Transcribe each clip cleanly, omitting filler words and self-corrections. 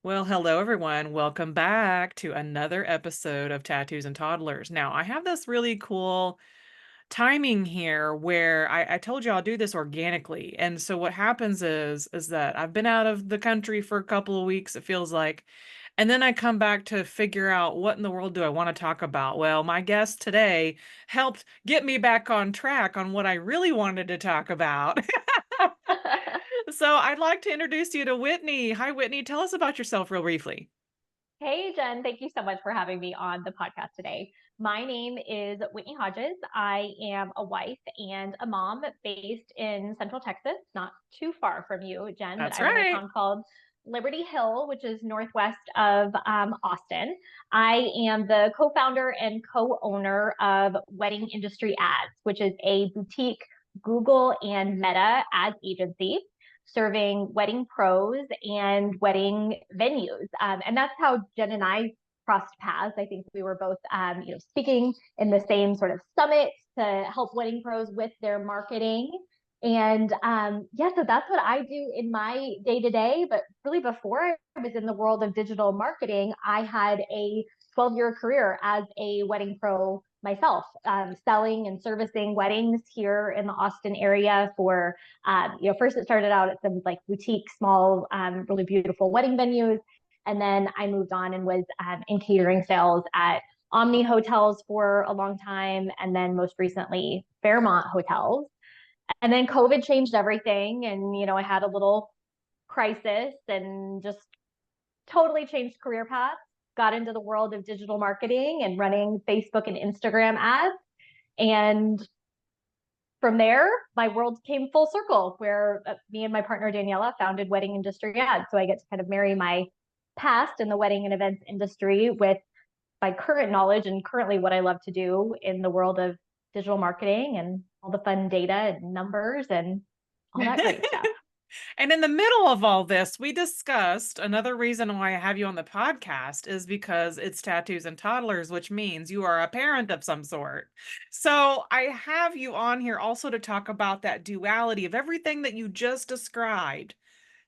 Well, hello everyone. Welcome back to another episode of Tattoos and Toddlers. Now, I have this really cool timing here where I told you I'll do this organically. And so what happens is that I've been out of the country for a couple of weeks, it feels like. And then I come back to figure out what in the world do I want to talk about? Well, my guest today helped get me back on track on what I really wanted to talk about. So I'd like to introduce you to Whitney. Hi, Whitney. Tell us about yourself real briefly. Hey, Jen, thank you so much for having me on the podcast today. My name is Whitney Hodges. I am a wife and a mom based in Central Texas, not too far from you, Jen, but That's I'm in a right. town called Liberty Hill, which is northwest of Austin. I am the co founder and co owner of Wedding Industry Ads, which is a boutique Google and Meta ads agency serving wedding pros and wedding venues. And that's how Jen and I crossed paths. I think we were both, speaking in the same sort of summit to help wedding pros with their marketing. And yeah, so that's what I do in my day to day. But really, before I was in the world of digital marketing, I had a 12-year career as a wedding pro myself, selling and servicing weddings here in the Austin area for first it started out at some like boutique, small, really beautiful wedding venues. And then I moved on and was in catering sales at Omni Hotels for a long time. And then most recently, Fairmont Hotels. And then COVID changed everything. And, I had a little crisis and just totally changed career paths, got into the world of digital marketing and running Facebook and Instagram ads. And from there, my world came full circle where me and my partner Daniela founded Wedding Industry Ads. So I get to kind of marry my past in the wedding and events industry with my current knowledge and currently what I love to do in the world of digital marketing and all the fun data and numbers and all that great stuff. And in the middle of all this, we discussed another reason why I have you on the podcast is because it's tattoos and toddlers, which means you are a parent of some sort. So I have you on here also to talk about that duality of everything that you just described,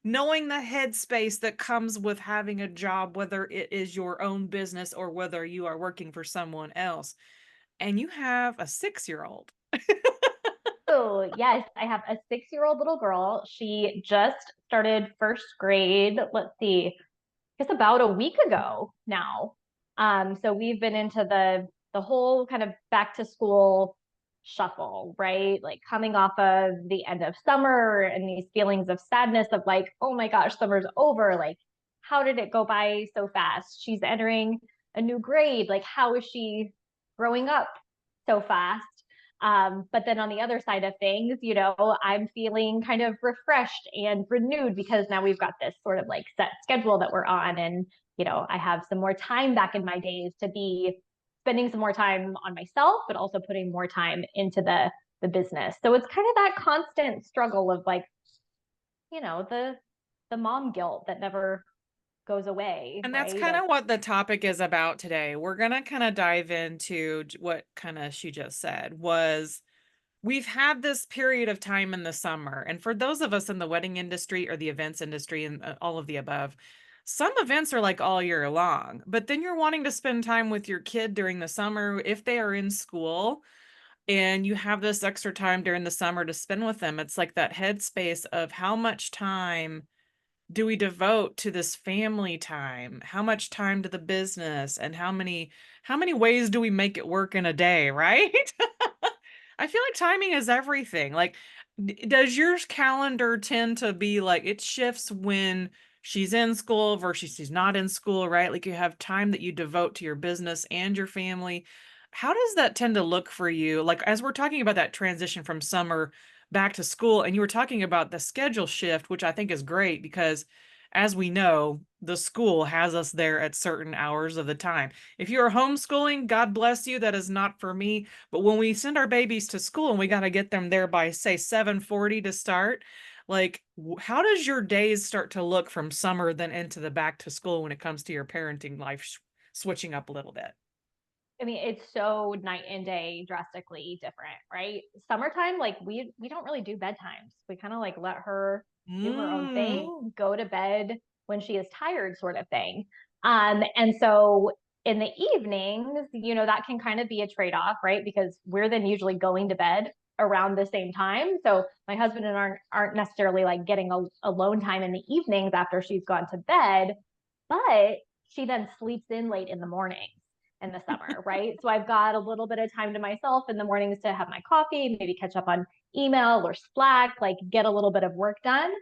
knowing the headspace that comes with having a job, whether it is your own business or whether you are working for someone else. And you have a 6-year-old. So, yes, I have a 6-year-old little girl. She just started first grade. Let's see, I guess about a week ago now. So we've been into the whole kind of back to school shuffle, right? Like coming off of the end of summer and these feelings of sadness of like, oh my gosh, summer's over. Like, how did it go by so fast? She's entering a new grade. Like, how is she growing up so fast? But then on the other side of things, I'm feeling kind of refreshed and renewed because now we've got this sort of like set schedule that we're on. And, I have some more time back in my days to be spending some more time on myself, but also putting more time into the business. So it's kind of that constant struggle of like, the mom guilt that never goes away, And that's right? kind Of of what the topic is about today. We're going to kind of dive into what kind of she just said was we've had this period of time in the summer. And for those of us in the wedding industry or the events industry and all of the above, some events are like all year long, but then you're wanting to spend time with your kid during the summer if they are in school and you have this extra time during the summer to spend with them. It's like that headspace of how much time do we devote to this family time? How much time to the business and how many ways do we make it work in a day, right? I feel like timing is everything. Like does your calendar tend to be like it shifts when she's in school versus she's not in school, right? Like you have time that you devote to your business and your family. How does that tend to look for you? Like as we're talking about that transition from summer back to school, and you were talking about the schedule shift, which I think is great because as we know, the school has us there at certain hours of the time. If you're homeschooling, God bless you, that is not for me. But when we send our babies to school and we got to get them there by say 7:40 to start, like how does your days start to look from summer then into the back to school when it comes to your parenting life switching up a little bit? I mean, it's so night and day drastically different, right? Summertime, like we don't really do bedtimes. We kind of like let her do her own Mm. thing, go to bed when she is tired, sort of thing. And so in the evenings, that can kind of be a trade-off, right? Because we're then usually going to bed around the same time. So my husband and I aren't necessarily like getting alone time in the evenings after she's gone to bed, but she then sleeps in late in the morning in the summer, right? So I've got a little bit of time to myself in the mornings to have my coffee, maybe catch up on email or Slack, like get a little bit of work done.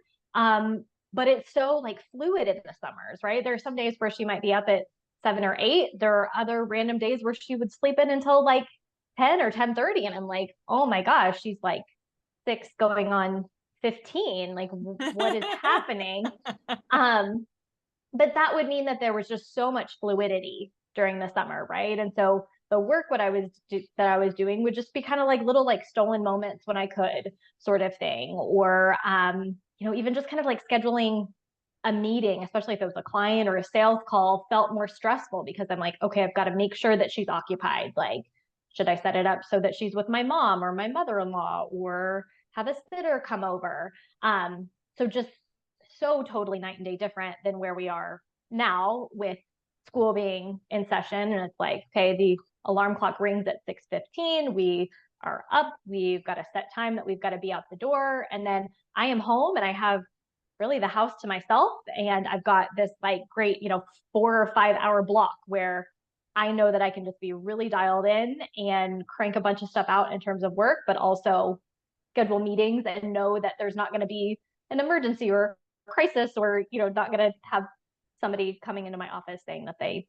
But it's so like fluid in the summers, right? There are some days where she might be up at 7 or 8. There are other random days where she would sleep in until like 10 or 10:30. And I'm like, oh my gosh, she's like 6 going on 15. Like, what is happening? Um, but that would mean that there was just so much fluidity during the summer, right? And so the work that I was doing would just be kind of like little like stolen moments when I could, sort of thing, or even just kind of like scheduling a meeting, especially if it was a client or a sales call, felt more stressful because I'm like, okay, I've got to make sure that she's occupied. Like, should I set it up so that she's with my mom or my mother-in-law, or have a sitter come over? So just so totally night and day different than where we are now with school being in session. And it's like, okay, the alarm clock rings at 6:15. We are up. We've got a set time that we've got to be out the door. And then I am home and I have really the house to myself. And I've got this like great, 4 or 5 hour block where I know that I can just be really dialed in and crank a bunch of stuff out in terms of work, but also schedule meetings and know that there's not going to be an emergency or crisis, or not going to have somebody coming into my office saying that they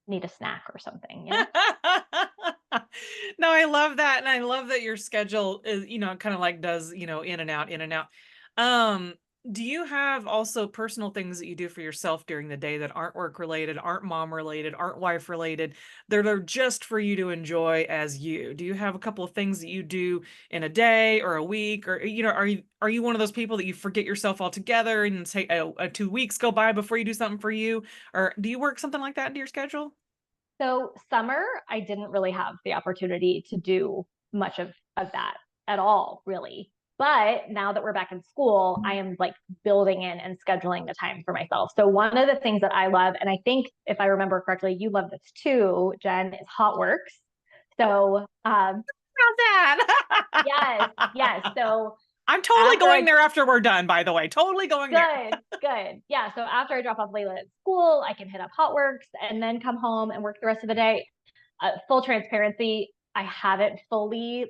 need a snack or something. No, I love that, and I love that your schedule is, kind of like does, in and out, in and out. Um, do you have also personal things that you do for yourself during the day that aren't work related, aren't mom related, aren't wife related, that are just for you to enjoy as you? Do you have a couple of things that you do in a day or a week, or are you one of those people that you forget yourself altogether and say 2 weeks go by before you do something for you, or do you work something like that into your schedule? So summer, I didn't really have the opportunity to do much of that at all, really. But now that we're back in school, I am like building in and scheduling the time for myself. So one of the things that I love, and I think if I remember correctly, you love this too, Jen, is Hot Works. So How's yes, that? yes. So I'm totally after going I there after we're done, by the way. Totally going there. Good, good. Yeah. So after I drop off Layla at school, I can hit up Hotworks and then come home and work the rest of the day. Full transparency, I haven't fully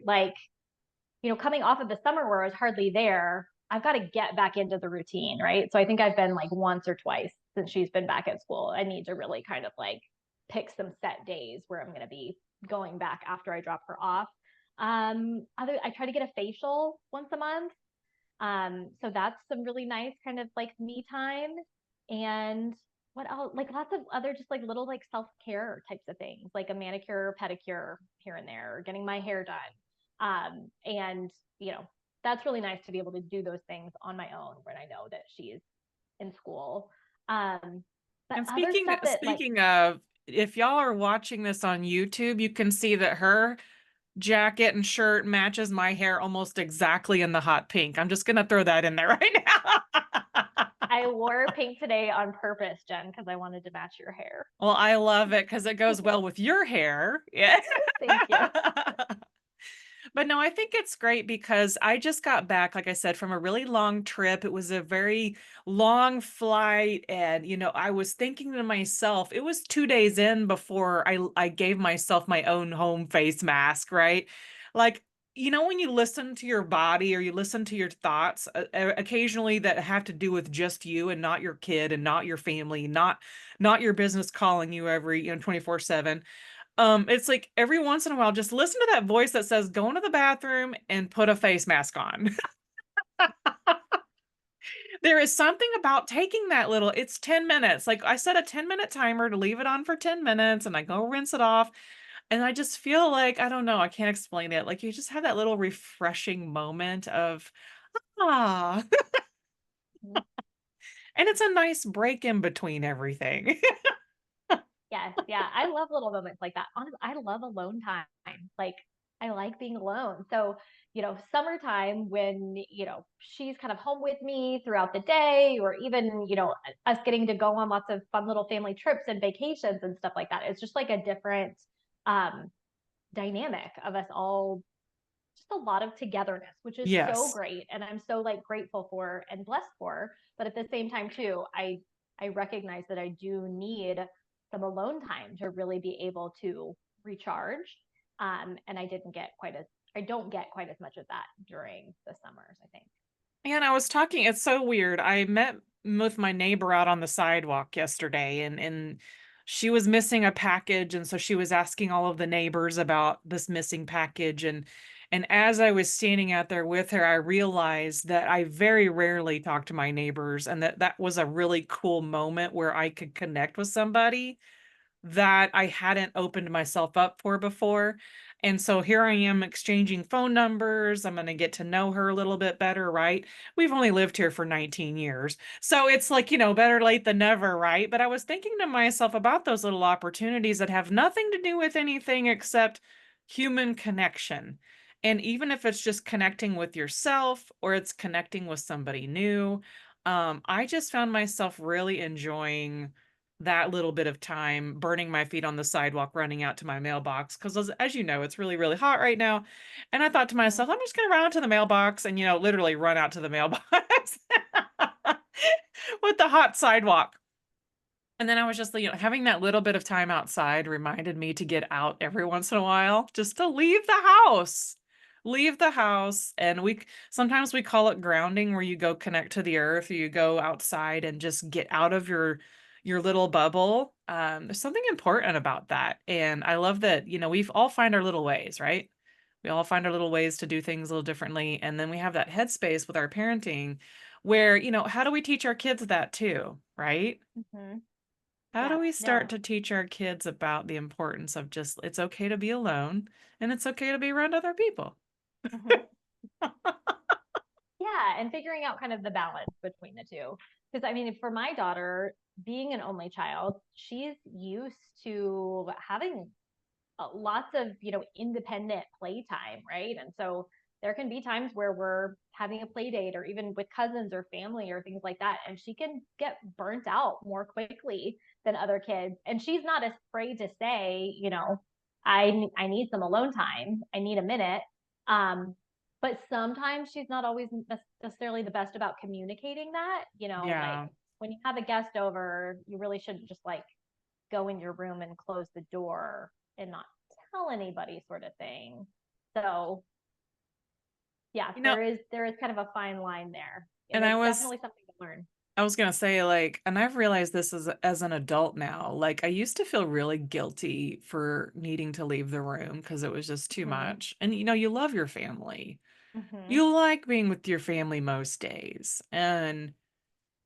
coming off of the summer where I was hardly there. I've got to get back into the routine, right? So I think I've been like once or twice since she's been back at school. I need to really kind of like pick some set days where I'm going to be going back after I drop her off. I try to get a facial once a month. So that's some really nice kind of like me time. And what else? Like lots of other just like little like self-care types of things, like a manicure, pedicure here and there, or getting my hair done. And that's really nice to be able to do those things on my own when I know that she's in school. But And other speaking stuff that like speaking of, if y'all are watching this on YouTube, you can see that her jacket and shirt matches my hair almost exactly in the hot pink. I'm just gonna throw that in there right now. I wore pink today on purpose, Jen, because I wanted to match your hair. Well, I love it because it goes well with your hair. Yeah. Thank you. But no, I think it's great because I just got back, like I said, from a really long trip. It was a very long flight. And, I was thinking to myself, it was 2 days in before I gave myself my own home face mask, right? Like, when you listen to your body or you listen to your thoughts, occasionally that have to do with just you and not your kid and not your family, not your business calling you every, 24/7. It's like every once in a while, just listen to that voice that says, "Go into the bathroom and put a face mask on." There is something about taking that little it's 10 minutes. Like, I set a 10-minute timer to leave it on for 10 minutes, and I go rinse it off, and I just feel like I don't know, I can't explain it. Like, you just have that little refreshing moment of, "Ah." And it's a nice break in between everything. Yes, yeah. I love little moments like that. Honestly, I love alone time. Like, I like being alone. So, summertime when, she's kind of home with me throughout the day, or even, us getting to go on lots of fun little family trips and vacations and stuff like that. It's just like a different um, dynamic of us all, just a lot of togetherness, which is so Yes. great. And I'm so like grateful for and blessed for. But at the same time, too, I recognize that I do need some alone time to really be able to recharge. And I don't get quite as much of that during the summers, I think. And I was talking, it's so weird. I met with my neighbor out on the sidewalk yesterday, and she was missing a package, and so she was asking all of the neighbors about this missing package, and as I was standing out there with her, I realized that I very rarely talk to my neighbors, and that was a really cool moment where I could connect with somebody that I hadn't opened myself up for before. And so here I am exchanging phone numbers. I'm going to get to know her a little bit better, right? We've only lived here for 19 years. So it's like, better late than never, right? But I was thinking to myself about those little opportunities that have nothing to do with anything except human connection. And even if it's just connecting with yourself or it's connecting with somebody new, I just found myself really enjoying that little bit of time burning my feet on the sidewalk, running out to my mailbox. Because as you know, it's really, really hot right now. And I thought to Mhm. myself, I'm just going to run out to the mailbox and, literally run out to the mailbox with the hot sidewalk. And then I was just, having that little bit of time outside reminded me to get out every once in a while, just to leave the house. Leave the house. And sometimes we call it grounding, where you go connect to the earth, or you go outside and just get out of your little bubble. There's something important about that. And I love that, we've all find our little ways, right? We all find our little ways to do things a little differently. And then we have that headspace with our parenting where, how do we teach our kids that too, right? Mhm. How do Yeah, we start no. to teach our kids about the importance of just it's okay to be alone and it's okay to be around other people? Mhm. Yeah, and figuring out kind of the balance between the two. Because I mean, for my daughter, being an only child, she's used to having lots of, independent playtime, right? And so there can be times where we're having a play date or even with cousins or family or things like that, and she can get burnt out more quickly than other kids. And she's not afraid to say, I need some alone time. I need a minute. Um, but sometimes she's not always necessarily the best about communicating that, like Yeah. when you have a guest over, you really shouldn't just like go in your room and close the door and not tell anybody sort of thing. So yeah, You know, there is kind of a fine line there. And and I it's was definitely something to learn. I was gonna say, like, and I've realized this as an adult now. Like, I used to feel really guilty for needing to leave the room because it was just too Mm-hmm. much. And you love your family. Mm-hmm. You like being with your family most days. And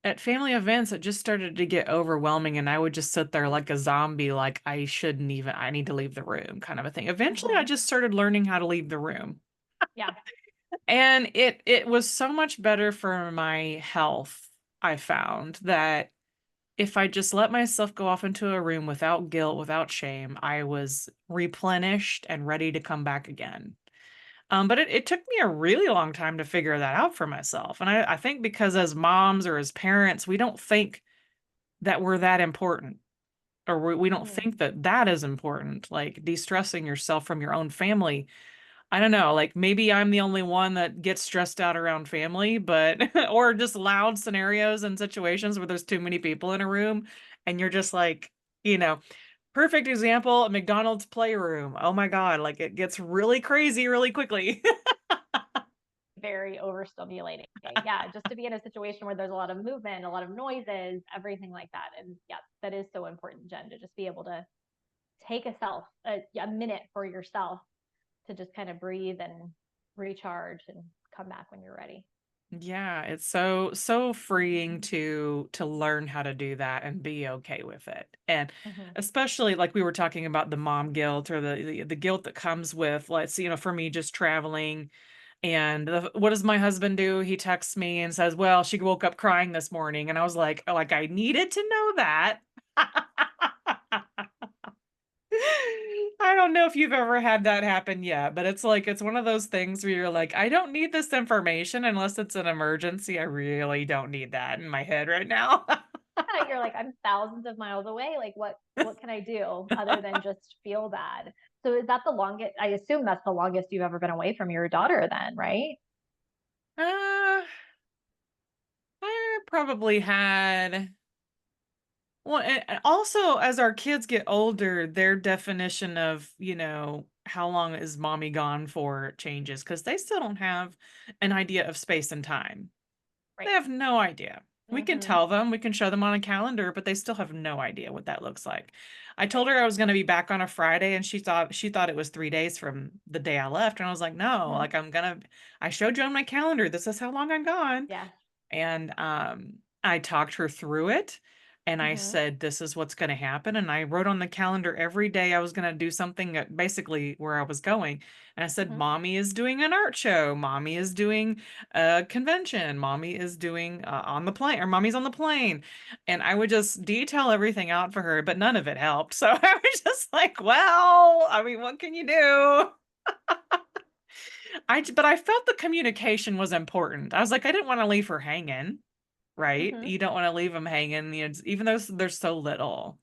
at family events, it just started to get overwhelming, and I would just sit there like a zombie, like I need to leave the room kind of a thing. Eventually, I Mm-hmm. just started learning how to leave the room. Yeah. And it was so much better for my health. I found that if I just let myself go off into a room without guilt, without shame, I was replenished and ready to come back again. But it took me a really long time to figure that out for myself. And I think because as moms or as parents, we don't think that we're that important, or we don't Mm-hmm. think that that is important, like de-stressing yourself from your own family. I don't know, like maybe I'm the only one that gets stressed out around family, but or just loud scenarios and situations where there's too many people in a room and you're just like, you know, perfect example, a McDonald's playroom. Oh my God, like it gets really crazy really quickly. Very overstimulating. Yeah, just to be in a situation where there's a lot of movement, a lot of noises, everything like that. And yeah, that is so important, Jen, to just be able to take a minute for yourself to just kind of breathe and recharge and come back when you're ready. Yeah, it's so freeing to learn how to do that and be okay with it. And Mm-hmm. especially like we were talking about the mom guilt or the guilt that comes with, let's, for me just traveling. And what does my husband do? He texts me and says, "Well, she woke up crying this morning." And I was like I needed to know that. I don't know if you've ever had that happen yet, but it's like it's one of those things where you're like, I don't need this information unless it's an emergency. I really don't need that in my head right now. Yeah, you're like, I'm thousands of miles away. Like what can I do other than just feel bad? So is that the longest? I assume that's the longest you've ever been away from your daughter then, right? Uh, I probably had well, and also as our kids get older, their definition of, how long is mommy gone for changes because they still don't have an idea of space and time. They Right. have no idea. We can Mm-hmm. tell them, we can show them on a calendar, but they still have no idea what that looks like. I told Right. her I was going to be back on a Friday and she thought it was 3 days from the day I left and I was like, "No, Mm-hmm. like I showed you on my calendar. This is how long I'm gone." Yeah. And I talked her through it and I Mm-hmm. said, "This is what's going to happen." And I wrote on the calendar every day I was going to do something basically where I was going. And I said, Mm-hmm. "Mommy is doing an art show. Mommy is doing a convention. Mommy is doing on the plane, or mommy's on the plane." And I would just detail everything out for her, but none of it helped. So I was just like, well, I mean, what can you do? But I felt the communication was important. I was like, I didn't want to leave her hanging. Right? Mm-hmm. You don't wanna leave them hanging, even though they're so little.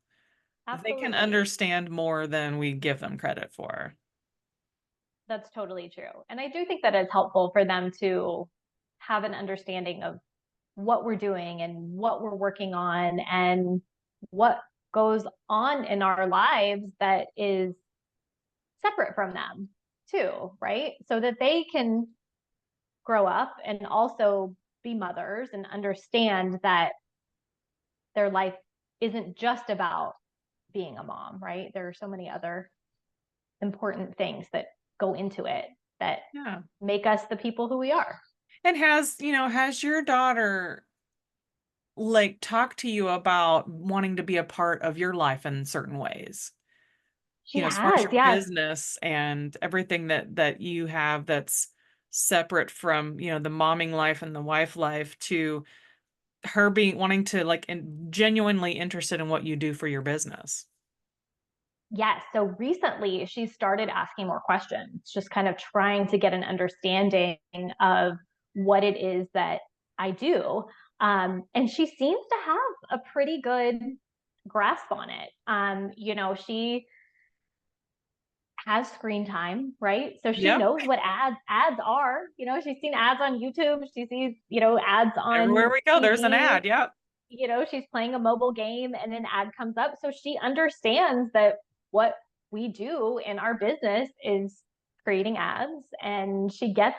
They can Absolutely. understand more than we give them credit for. That's totally true. And I do think that it's helpful for them to have an understanding of what we're doing and what we're working on and what goes on in our lives that is separate from them too, right? So that they can grow up and also be mothers and understand that their life isn't just about being a mom, right? There are so many other important things that go into it that Yeah. make us the people who we are. And has your daughter, like, talked to you about wanting to be a part of your life in certain ways? She As far as has, your yes. business and everything that you have that's separate from, the momming life and the wife life to her being wanting to, like, genuinely interested in what you do for your business. Yes. So recently she started asking more questions, just kind of trying to get an understanding of what it is that I do. And she seems to have a pretty good grasp on it. She has screen time, right? So she Yep. knows what ads are. She's seen ads on YouTube. She sees, ads Everywhere on we go, there's an TV. ad. Yep. She's playing a mobile game and an ad comes up. So she understands that what we do in our business is creating ads and she gets,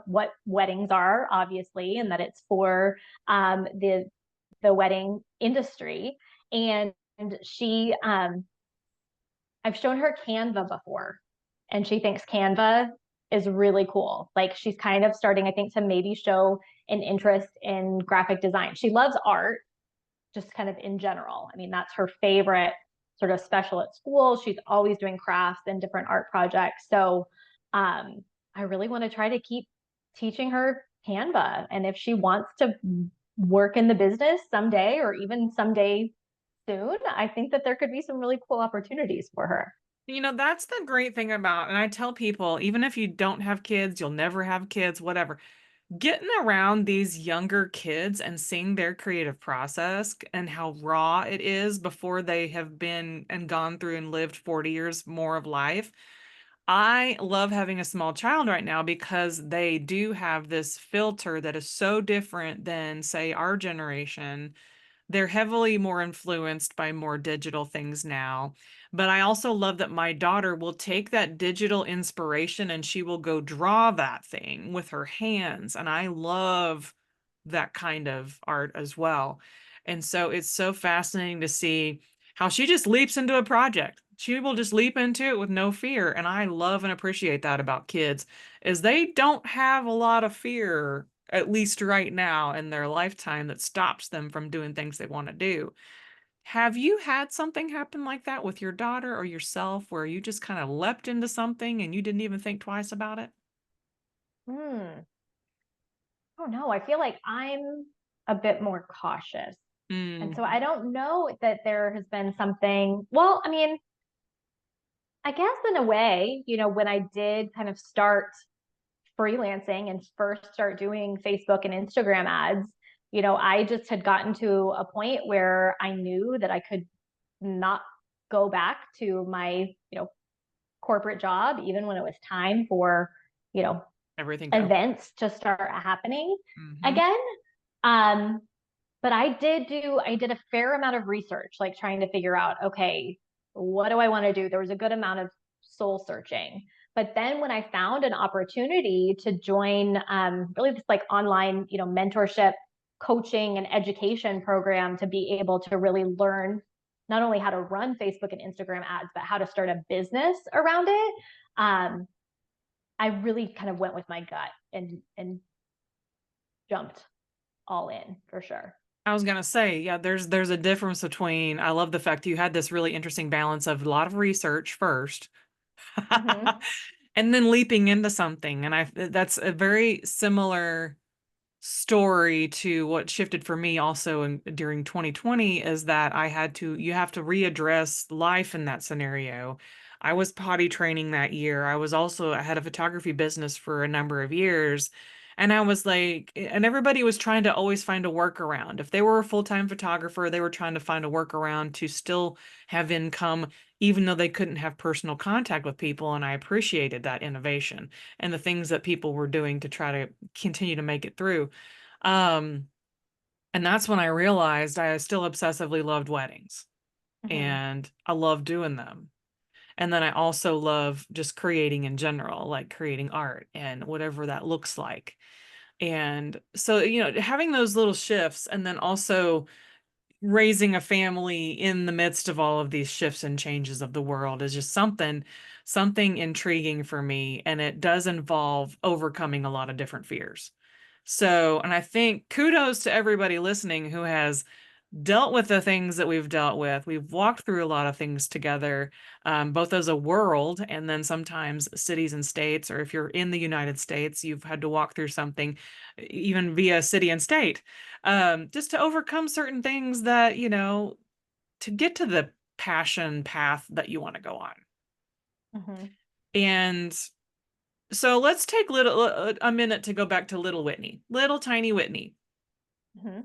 what weddings are obviously, and that it's for the wedding industry. And I've shown her Canva before and she thinks Canva is really cool. Like she's kind of starting, I think, to maybe show an interest in graphic design. She loves art just kind of in general. I mean, that's her favorite sort of special at school. She's always doing crafts and different art projects. So I really want to try to keep teaching her Canva. And if she wants to work in the business someday or even someday soon, I think that there could be some really cool opportunities for her. That's the great thing about, and I tell people, even if you don't have kids, you'll never have kids, whatever, getting around these younger kids and seeing their creative process and how raw it is before they have been and gone through and lived 40 years more of life. I love having a small child right now because they do have this filter that is so different than, say, our generation. They're heavily more influenced by more digital things now. But I also love that my daughter will take that digital inspiration and she will go draw that thing with her hands. And I love that kind of art as well. And so it's so fascinating to see how she just leaps into a project. She will just leap into it with no fear. And I love and appreciate that about kids is they don't have a lot of fear, at least right now in their lifetime, that stops them from doing things they want to do. Have you had something happen like that with your daughter or yourself where you just kind of leapt into something and you didn't even think twice about it? Hmm. Oh no, I feel like I'm a bit more cautious. And Mm, so I don't know that there has been something, well, I mean, I guess in a way, when I did kind of start freelancing and first start doing Facebook and Instagram ads, I just had gotten to a point where I knew that I could not go back to my, corporate job, even when it was time for, you know, Everything to open. events to start happening Hmm. again. Um, but I did a fair amount of research, like trying to figure out, okay, what do I want to do? There was a good amount of soul searching. But then when I found an opportunity to join really this like online, mentorship, coaching and education program to be able to really learn not only how to run Facebook and Instagram ads, but how to start a business around it. Um, I really kind of went with my gut and jumped all in for sure. I was gonna say, yeah, there's a difference between I love the fact you had this really interesting balance of a lot of research first Mm-hmm. and then leaping into something. And that's a very similar story to what shifted for me also during 2020 is that you have to readdress life in that scenario. I was potty training that year. I had a photography business for a number of years. And I was like, and everybody was trying to always find a workaround. If they were a full-time photographer, they were trying to find a workaround to still have income, even though they couldn't have personal contact with people. And I appreciated that innovation and the things that people were doing to try to continue to make it through. Um, and that's when I realized I still obsessively loved weddings Mm-hmm. and I love doing them. And then I also love just creating in general, like creating art and whatever that looks like. And so, having those little shifts and then also raising a family in the midst of all of these shifts and changes of the world is just something intriguing for me, and it does involve overcoming a lot of different fears. So, and I think kudos to everybody listening who has dealt with the things that we've dealt with. We've walked through a lot of things together, both as a world and then sometimes cities and states, or if you're in the United States, you've had to walk through something even via city and state, just to overcome certain things that, to get to the passion path that you want to go on. Mm-hmm. And so let's take a minute to go back to little Whitney, little tiny Whitney. Mm-hmm.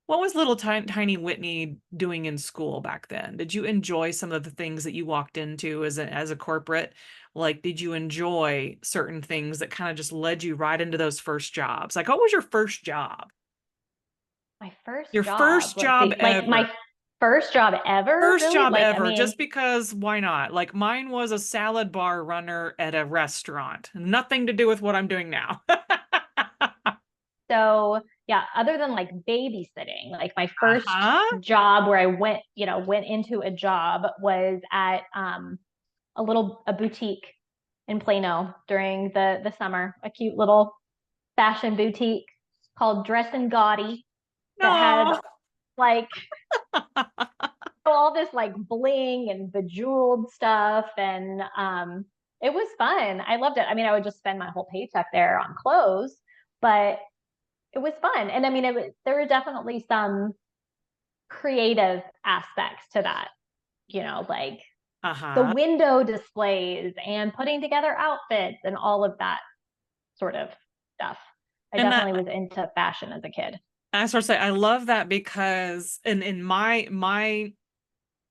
What was little tiny Whitney doing in school back then? Did you enjoy some of the things that you walked into as a corporate? Like, did you enjoy certain things that kind of just led you right into those first jobs? Like, what was your first job? My first Your job, first let's job see, like ever. my first job ever, First really? job Like, I ever, mean, just because why not? Like, mine was a salad bar runner at a restaurant. Nothing to do with what I'm doing now. so yeah, other than like babysitting, like my first Uh-huh. job where I went into a job was at a boutique in Plano during the summer, a cute little fashion boutique called Dress and Gaudy that had No. like all this like bling and bejeweled stuff, and it was fun. I loved it. I mean, I would just spend my whole paycheck there on clothes, but it was fun. And I mean, there were definitely some creative aspects to that, like the Uh-huh. window displays and putting together outfits and all of that sort of stuff. I And definitely that was into fashion as a kid. I sort of say I love that because in my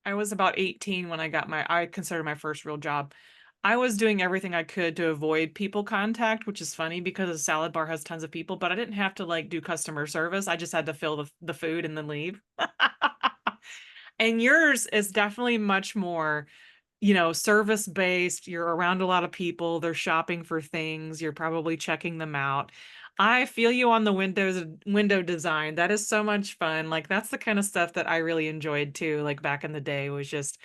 I was about 18 when I consider my first real job. I was doing everything I could to avoid people contact, which is funny because a salad bar has tons of people, but I didn't have to like do customer service. I just had to fill the food and then leave. And yours is definitely much more, service based. You're around a lot of people, they're shopping for things, you're probably checking them out. I feel you on the window design. That is so much fun. Like that's the kind of stuff that I really enjoyed too. Like back in the day was just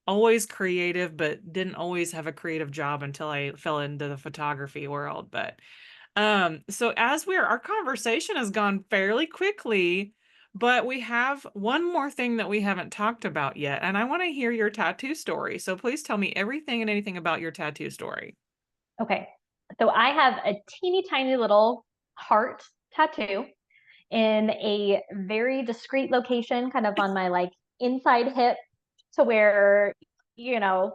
always creative, but didn't always have a creative job until I fell into the photography world. But so our conversation has gone fairly quickly, but we have one more thing that we haven't talked about yet, and I want to hear your tattoo story. So please tell me everything and anything about your tattoo story. Okay. So I have a teeny tiny little heart tattoo in a very discreet location, kind of on my like inside hip to where, you know,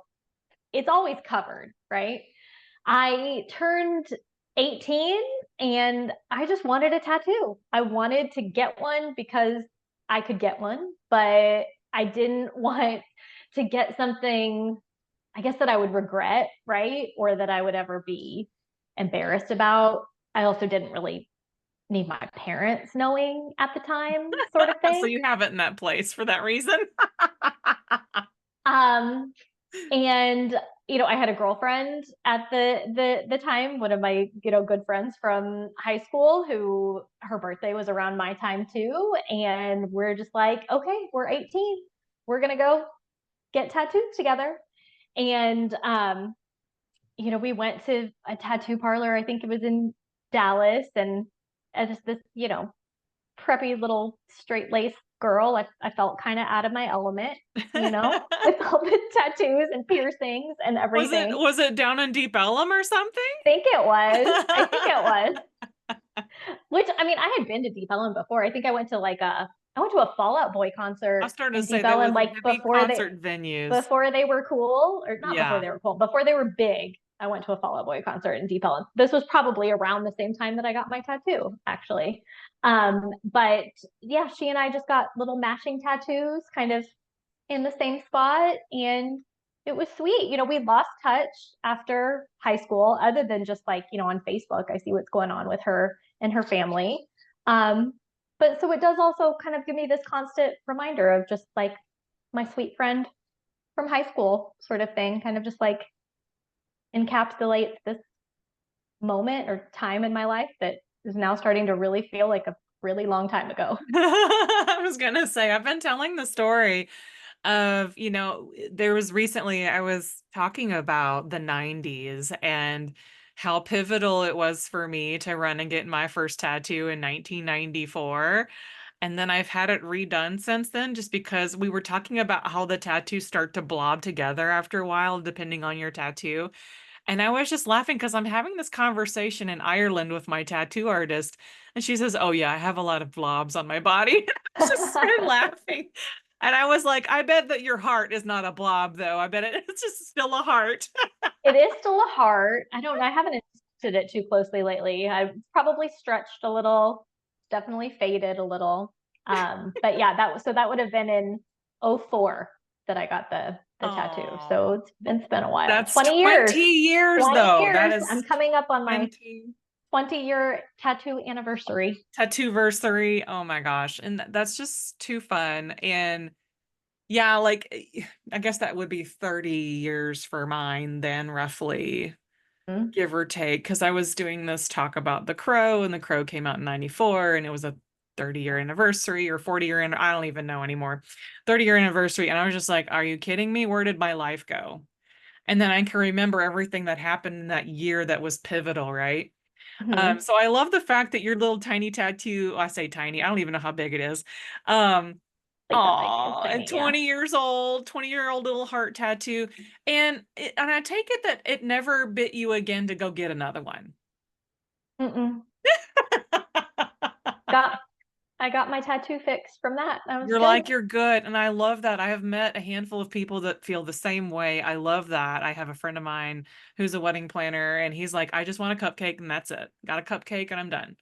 it's always covered, right? I turned 18 and I just wanted a tattoo. I wanted to get one because I could get one, but I didn't want to get something, I guess, that I would regret, right? Or that I would ever be embarrassed about. I also didn't really need my parents knowing at the time, sort of So thing. you have it in that place for that reason. Um, and I had a girlfriend at the time, one of my good friends from high school, who her birthday was around my time too, and we're just like, okay, we're 18, we're gonna go get tattoos together. And we went to a tattoo parlor. I think it was in Dallas, and as this preppy little straight lace girl, I felt kind of out of my element, with all the tattoos and piercings and everything. Was it down in Deep Ellum or something? Think it was. I think it was. Which, I mean, I had been to Deep Ellum before. I think I went to a Fall Out Boy I concert started to in say Deep there Ellum was like heavy concert venues. before they were cool, or not before Yeah. they were cool, before they were big. I went to a Fall Out Boy concert in Deep Ellum. This was probably around the same time that I got my tattoo, actually. But yeah, she and I just got little matching tattoos, kind of in the same spot, and it was sweet. We lost touch after high school, other than just like, on Facebook, I see what's going on with her and her family. Um, but so it does also kind of give me this constant reminder of just like my sweet friend from high school, sort of thing, kind of just like encapsulates this moment or time in my life that is now starting to really feel like a really long time ago. I was gonna say, I've been telling the story of, there was recently I was talking about the 90s and how pivotal it was for me to run and get my first tattoo in 1994. And then I've had it redone since then, just because we were talking about how the tattoos start to blob together after a while, depending on your tattoo. And I was just laughing because I'm having this conversation in Ireland with my tattoo artist, and she says, "Oh yeah, I have a lot of blobs on my body." I just started laughing. And I was like, "I bet that your heart is not a blob though. I bet it's just still a heart." It is still a heart. I don't know. I haven't inspected it too closely lately. I've probably stretched a little, definitely faded a little. But yeah, that would have been in '04 that I got the tattoo. So Oh, it's been a while. that's 20 years. 20 years 20 though. That years. I'm is coming up on my 20 20-year tattoo anniversary. tattooversary. Oh my gosh. And that's just too fun. And yeah, like I guess that would be 30 years for mine then, roughly, Mm-hmm. give or take, because I was doing this talk about The Crow, and The Crow came out in 94, and it was a 30-year anniversary or 40-year, and I don't even know anymore. 30-year anniversary. And I was just like, are you kidding me? Where did my life go? And then I can remember everything that happened in that year that was pivotal, right? Mm-hmm. So I love the fact that your little tiny tattoo, I say tiny, I don't even know how big it is. Um, Like nothing. It's Aw, and tiny. Yeah. 20 years old, 20-year-old little heart tattoo. And I take it that it never bit you again to go get another one. Mm-mm. Got I got my tattoo fixed from that. That was You're good. like, you're good. And I love that. I have met a handful of people that feel the same way. I love that. I have a friend of mine who's a wedding planner, and he's like, I just want a cupcake and that's it. Got a cupcake and I'm done.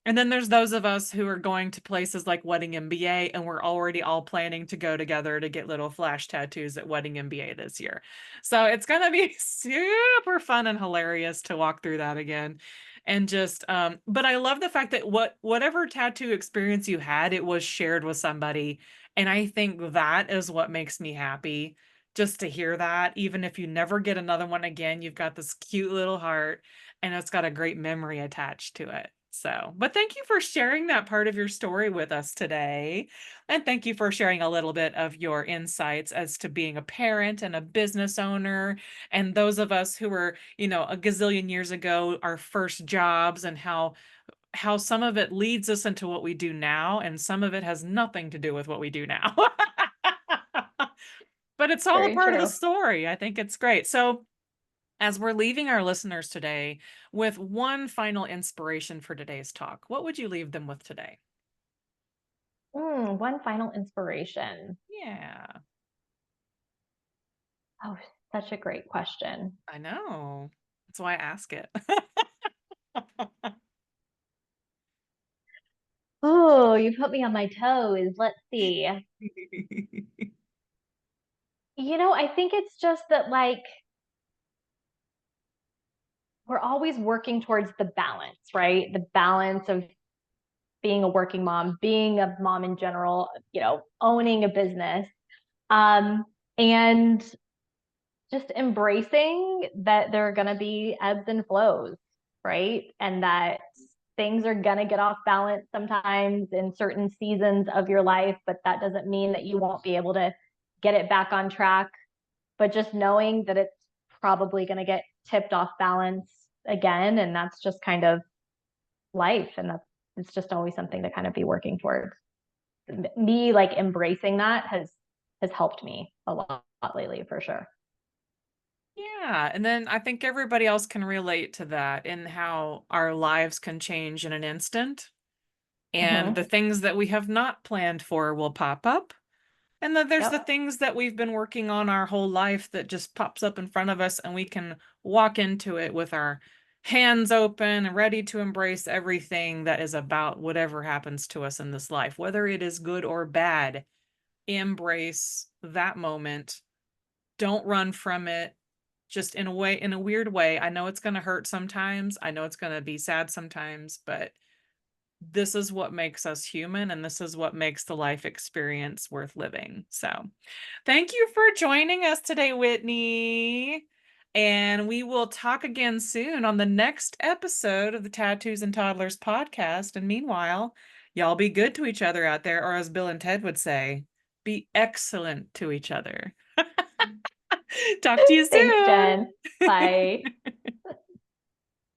And then there's those of us who are going to places like Wedding MBA, and we're already all planning to go together to get little flash tattoos at Wedding MBA this year. So it's gonna be super fun and hilarious to walk through that again. And just but I love the fact that whatever tattoo experience you had, it was shared with somebody. And I think that is what makes me happy. Just to hear that, even if you never get another one again, you've got this cute little heart and it's got a great memory attached to it. So, but thank you for sharing that part of your story with us today. And thank you for sharing a little bit of your insights as to being a parent and a business owner. And those of us who were, a gazillion years ago, our first jobs, and how some of it leads us into what we do now, and some of it has nothing to do with what we do now. But it's all a Very part of the true. story. I think it's great. So, as we're leaving our listeners today with one final inspiration for today's talk, what would you leave them with today? One final inspiration. Yeah. Oh, such a great question. I know. That's why I ask it. Oh, you put me on my toes. Let's see. I think it's just that like we're always working towards the balance, right? The balance of being a working mom, being a mom in general, owning a business. And just embracing that there are going to be ebbs and flows, right? And that things are going to get off balance sometimes in certain seasons of your life, but that doesn't mean that you won't be able to get it back on track. But just knowing that it's probably going to get tipped off balance again. And that's just kind of life. And it's just always something to kind of be working towards. Me like embracing that has helped me a lot lately for sure. Yeah, and then I think everybody else can relate to that in how our lives can change in an instant, and Mm-hmm. the things that we have not planned for will pop up, and then there's the Yep. things that we've been working on our whole life that just pops up in front of us, and we can walk into it with our hands open and ready to embrace everything that is about whatever happens to us in this life, whether it is good or bad. Embrace that moment. Don't run from it. Just in a weird way. I know it's going to hurt sometimes. I know it's going to be sad sometimes, but this is what makes us human, and this is what makes the life experience worth living. So, thank you for joining us today, Whitney. And we will talk again soon on the next episode of the Tattoos and Toddlers podcast. And meanwhile, y'all be good to each other out there, or as Bill and Ted would say, be excellent to each other. Talk to you Thanks, soon. Jen. Bye.